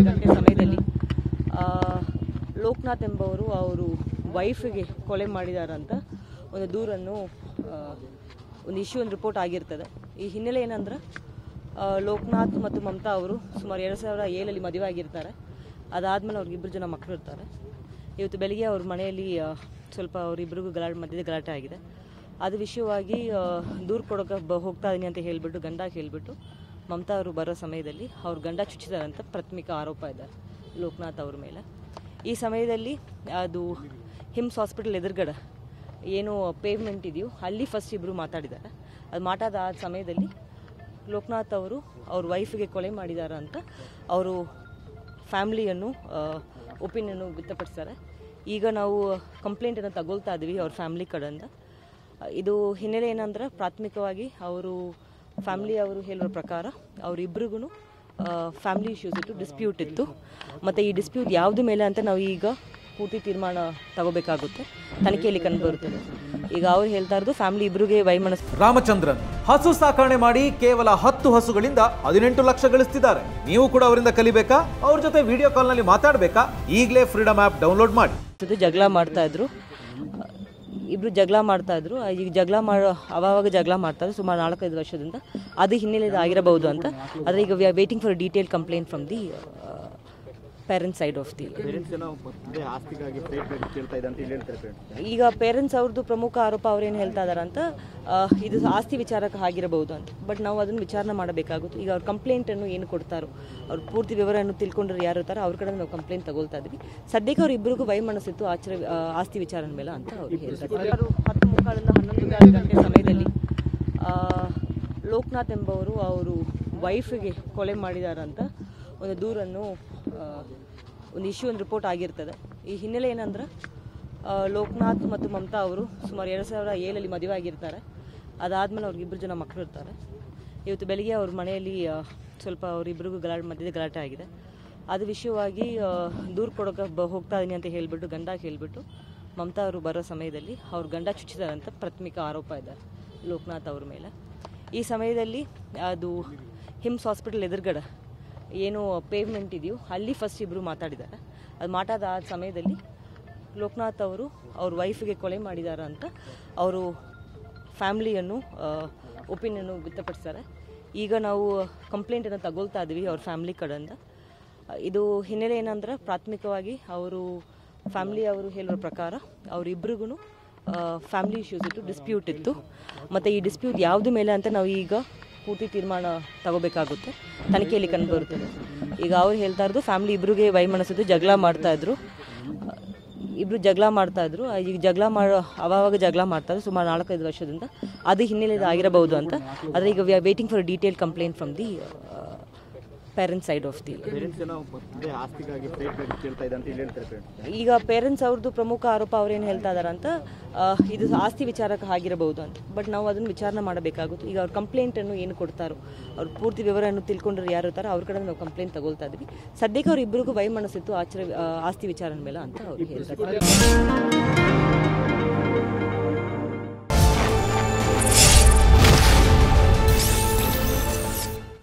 ಗಂಟೆ ಸಮಯದಲ್ಲಿ ಲೋಕನಾಥ್ ಎಂಬವರು ಅವರು ವೈಫಿಗೆ ಕೊಲೆ ಮಾಡಿದಾರಂತ ಒಂದು ದೂರನ್ನು ಒಂದು ಒಂದು ರಿಪೋರ್ಟ್ ಆಗಿರ್ತದೆ. ಈ ಹಿನ್ನೆಲೆ ಏನಂದ್ರೆ ಲೋಕನಾಥ್ ಮತ್ತು ಮಮತಾ ಅವರು ಸುಮಾರು 2007 ಮದುವೆ ಆಗಿರ್ತಾರೆ. ಅದಾದಮೇಲೆ ಅವ್ರಿಗೆ 2 ಜನ ಮಕ್ಕಳು ಇರ್ತಾರೆ. ಇವತ್ತು ಬೆಳಿಗ್ಗೆ ಅವ್ರ ಮನೆಯಲ್ಲಿ ಸ್ವಲ್ಪ ಅವರಿಬ್ಬರಿಗೂ ಮಧ್ಯದ ಗಲಾಟೆ ಆಗಿದೆ. ಅದು ವಿಷಯವಾಗಿ ದೂರು ಕೊಡೋಕೆ ಹೋಗ್ತಾ ಇದೀನಿ ಅಂತ ಹೇಳಿಬಿಟ್ಟು ಗಂಡ ಹೇಳಿಬಿಟ್ಟು ಮಮತಾ ಅವರು ಬರೋ ಸಮಯದಲ್ಲಿ ಅವ್ರ ಗಂಡ ಚುಚ್ಚಿದಾರಂತ ಪ್ರಾಥಮಿಕ ಆರೋಪ ಇದೆ ಲೋಕನಾಥ್ ಅವ್ರ ಮೇಲೆ. ಈ ಸಮಯದಲ್ಲಿ ಅದು ಹಿಮ್ಸ್ ಹಾಸ್ಪಿಟಲ್ ಎದುರುಗಡೆ ಏನು ಪೇವ್ಮೆಂಟ್ ಇದೆಯೋ ಅಲ್ಲಿ ಫಸ್ಟ್ ಇಬ್ಬರು ಮಾತಾಡಿದ್ದಾರೆ. ಅದು ಮಾತಾದ ಸಮಯದಲ್ಲಿ ಲೋಕನಾಥ್ ಅವರು ಅವ್ರ ವೈಫಿಗೆ ಕೊಲೆ ಮಾಡಿದ್ದಾರೆ ಅಂತ ಅವರು ಫ್ಯಾಮ್ಲಿಯನ್ನು ಒಪಿನಿಯನ್ನು ವ್ಯಕ್ತಪಡಿಸ್ತಾರೆ. ಈಗ ನಾವು ಕಂಪ್ಲೇಂಟನ್ನು ತಗೊಳ್ತಾ ಇದ್ದೀವಿ ಅವ್ರ ಫ್ಯಾಮ್ಲಿ ಕಡೆಯಿಂದ. ಇದು ಹಿನ್ನೆಲೆ ಏನಂದ್ರೆ ಪ್ರಾಥಮಿಕವಾಗಿ ಅವರು ಫ್ಯಾಮ್ಲಿ ಅವರು ಹೇಳೋ ಪ್ರಕಾರ ಅವರಿಬ್ಬರಿಗೂ ಫ್ಯಾಮ್ಲಿ ಇಶ್ಯೂಸ್ ಇತ್ತು, ಡಿಸ್ಪ್ಯೂಟ್ ಇತ್ತು. ಮತ್ತು ಈ ಡಿಸ್ಪ್ಯೂಟ್ ಯಾವ್ದು ಮೇಲೆ ಅಂತ ನಾವು ಈಗ ಪೂರ್ತಿ ತೀರ್ಮಾನ ತಗೋಬೇಕಾಗುತ್ತೆ, ತನಿಖೆಯಲ್ಲಿ ಕಂಡು ಬರುತ್ತದೆ. ಈಗ ಅವ್ರು ಹೇಳ್ತಾ ಇರೋದು ಫ್ಯಾಮಿಲಿ ಇಬ್ಬರಿಗೆ ವೈಮನಸ್ಸು. ರಾಮಚಂದ್ರನ್ ಹಸು ಸಾಕಣೆ ಮಾಡಿ ಕೇವಲ 10 ಹಸುಗಳಿಂದ 18 ಲಕ್ಷ ಗಳಿಸ್ತಿದ್ದಾರೆ. ನೀವು ಕೂಡ ಅವರಿಂದ ಕಲಿಬೇಕಾ? ಅವ್ರ ಜೊತೆ ವಿಡಿಯೋ ಕಾಲ್ ನಲ್ಲಿ ಮಾತಾಡಬೇಕಾ? ಈಗಲೇ ಫ್ರೀಡಮ್ ಆಪ್ ಡೌನ್ಲೋಡ್ ಮಾಡಿ. ಜಗಳ ಮಾಡ್ತಾ ಇದ್ರು, ಇಬ್ರು ಜಗಳ ಮಾಡ್ತಾ ಇದ್ರು. ಈಗ ಅವಾಗ ಜಗಳ ಮಾಡ್ತಾ ಇದ್ರು ಸುಮಾರು 4-5 ವರ್ಷದಿಂದ. ಅದು ಹಿನ್ನೆಲೆ ಆಗಿರಬಹುದು ಅಂತ. ಆದರೆ ಈಗ we are waiting for detail complaint from the parents side of the. ಈಗ ಪೇರೆಂಟ್ಸ್ ಅವ್ರದ್ದು ಪ್ರಮುಖ ಆರೋಪ ಅವ್ರೇನು ಹೇಳ್ತಾ ಇದಾರೆ ಅಂತ, ಇದು ಆಸ್ತಿ ವಿಚಾರಕ್ಕೆ ಆಗಿರಬಹುದು ಅಂತ. ಬಟ್ ನಾವು ಅದನ್ನು ವಿಚಾರಣೆ ಮಾಡಬೇಕಾಗುತ್ತೆ. ಈಗ ಅವ್ರ ಕಂಪ್ಲೇಂಟನ್ನು ಏನು ಕೊಡ್ತಾರೋ ಅವ್ರ ಪೂರ್ತಿ ವಿವರವನ್ನು ತಿಳ್ಕೊಂಡ್ರೆ ಯಾರು ಇರ್ತಾರೋ ಅವ್ರ ಕಡೆ ನಾವು ಕಂಪ್ಲೇಂಟ್ ತಗೊಳ್ತಾ ಇದ್ವಿ. ಸದ್ಯಕ್ಕೆ ಅವ್ರ ಇಬ್ಬರಿಗೂ ವೈಮನಸ್ಸಿತ್ತು ಆಸ್ತಿ ವಿಚಾರದ ಮೇಲೆ ಅಂತ ಅವ್ರು ಹೇಳ್ತಾರೆ. 10:15 ಗಂಟೆ ಸಮಯದಲ್ಲಿ ಲೋಕನಾಥ್ ಎಂಬವರು ಅವರು ವೈಫಿಗೆ ಕೊಲೆ ಮಾಡಿದಾರಂತ ಒಂದು ದೂರನ್ನು ಒಂದು ರಿಪೋರ್ಟ್ ಆಗಿರ್ತದೆ. ಈ ಹಿನ್ನೆಲೆ ಏನಂದ್ರೆ ಲೋಕನಾಥ್ ಮತ್ತು ಮಮತಾ ಅವರು ಸುಮಾರು 2007 ಮದುವೆ ಆಗಿರ್ತಾರೆ. ಅದಾದಮೇಲೆ ಅವ್ರಿಗೆ 2 ಜನ ಮಕ್ಕಳು ಇರ್ತಾರೆ. ಇವತ್ತು ಬೆಳಿಗ್ಗೆ ಅವ್ರ ಮನೆಯಲ್ಲಿ ಸ್ವಲ್ಪ ಅವರಿಬ್ಬರಿಗೂ ಮಧ್ಯದ ಗಲಾಟೆ ಆಗಿದೆ. ಅದು ವಿಷಯವಾಗಿ ದೂರು ಕೊಡೋಕೆ ಹೋಗ್ತಾ ಇದೀನಿ ಅಂತ ಹೇಳಿಬಿಟ್ಟು ಗಂಡ ಹೇಳಿಬಿಟ್ಟು ಮಮತಾ ಅವರು ಬರೋ ಸಮಯದಲ್ಲಿ ಅವ್ರ ಗಂಡ ಚುಚ್ಚಿದಾರಂತ ಪ್ರಾಥಮಿಕ ಆರೋಪ ಇದೆ ಲೋಕನಾಥ್ ಅವ್ರ ಮೇಲೆ. ಈ ಸಮಯದಲ್ಲಿ ಅದು ಹಿಮ್ಸ್ ಹಾಸ್ಪಿಟಲ್ ಎದುರುಗಡೆ ಏನು ಪೇವ್ಮೆಂಟ್ ಇದೆಯೋ ಅಲ್ಲಿ ಫಸ್ಟ್ ಇಬ್ಬರು ಮಾತಾಡಿದ್ದಾರೆ. ಅದು ಮಾತಾದ ಸಮಯದಲ್ಲಿ ಲೋಕನಾಥ್ ಅವರು ಅವ್ರ ವೈಫಿಗೆ ಕೊಲೆ ಮಾಡಿದ್ದಾರೆ ಅಂತ ಅವರು ಫ್ಯಾಮ್ಲಿಯನ್ನು ಒಪಿನಿಯನ್ನು ವ್ಯಕ್ತಪಡಿಸ್ತಾರೆ. ಈಗ ನಾವು ಕಂಪ್ಲೇಂಟನ್ನು ತಗೊಳ್ತಾ ಇದ್ದೀವಿ ಅವ್ರ ಫ್ಯಾಮ್ಲಿ ಕಡೆಯಿಂದ. ಇದು ಹಿನ್ನೆಲೆ ಏನಂದ್ರೆ ಪ್ರಾಥಮಿಕವಾಗಿ ಅವರು ಫ್ಯಾಮ್ಲಿ ಅವರು ಹೇಳೋ ಪ್ರಕಾರ ಅವರಿಬ್ಬರಿಗೂ ಫ್ಯಾಮ್ಲಿ ಇಶ್ಯೂಸ್ ಇತ್ತು, ಡಿಸ್ಪ್ಯೂಟ್ ಇತ್ತು. ಮತ್ತು ಈ ಡಿಸ್ಪ್ಯೂಟ್ ಯಾವ್ದು ಮೇಲೆ ಅಂತ ನಾವು ಈಗ ಪೂರ್ತಿ ತೀರ್ಮಾನ ತಗೋಬೇಕಾಗುತ್ತೆ, ತನಿಖೆಯಲ್ಲಿ ಕಂಡು ಬರುತ್ತದೆ. ಈಗ ಅವ್ರು ಹೇಳ್ತಾ ಇರೋದು ಫ್ಯಾಮಿಲಿ ಇಬ್ಬರಿಗೆ ವೈಮನಸ್ಸಿತ್ತು, ಜಗಳ ಮಾಡ್ತಾ ಇದ್ರು. ಈಗ ಅವಾಗ ಜಗಳ ಮಾಡ್ತಾ ಇದ್ರು ಸುಮಾರು 4-5 ವರ್ಷದಿಂದ. ಅದು ಹಿನ್ನೆಲೆ ಆಗಿರಬಹುದು ಅಂತ. ಆದರೆ ಈಗ we are waiting for detail complaint from the parents side of the. ಈಗ ಪೇರೆಂಟ್ಸ್ ಅವ್ರದ್ದು ಪ್ರಮುಖ ಆರೋಪ ಅವ್ರೇನು ಹೇಳ್ತಾ ಇದಾರೆ ಅಂತ, ಇದು ಆಸ್ತಿ ವಿಚಾರಕ್ಕೆ ಆಗಿರಬಹುದು ಅಂತ. ಬಟ್ ನಾವು ಅದನ್ನು ವಿಚಾರಣೆ ಮಾಡಬೇಕಾಗುತ್ತೆ. ಈಗ ಅವ್ರ ಕಂಪ್ಲೇಂಟನ್ನು ಏನು ಕೊಡ್ತಾರೋ ಅವ್ರ ಪೂರ್ತಿ ವಿವರವನ್ನು ತಿಳ್ಕೊಂಡ್ರೆ ಯಾರು ಇರ್ತಾರೋ ಅವ್ರ ಕಡೆ ನಾವು ಕಂಪ್ಲೇಂಟ್ ತಗೊಳ್ತಾ ಇದ್ವಿ. ಸದ್ಯಕ್ಕೆ ಅವ್ರ ಇಬ್ಬರಿಗೂ ವೈಮನಸ್ಸಿತ್ತು ಆಸ್ತಿ ವಿಚಾರದ ಮೇಲೆ ಅಂತ ಅವ್ರು ಹೇಳ್ತಾರೆ.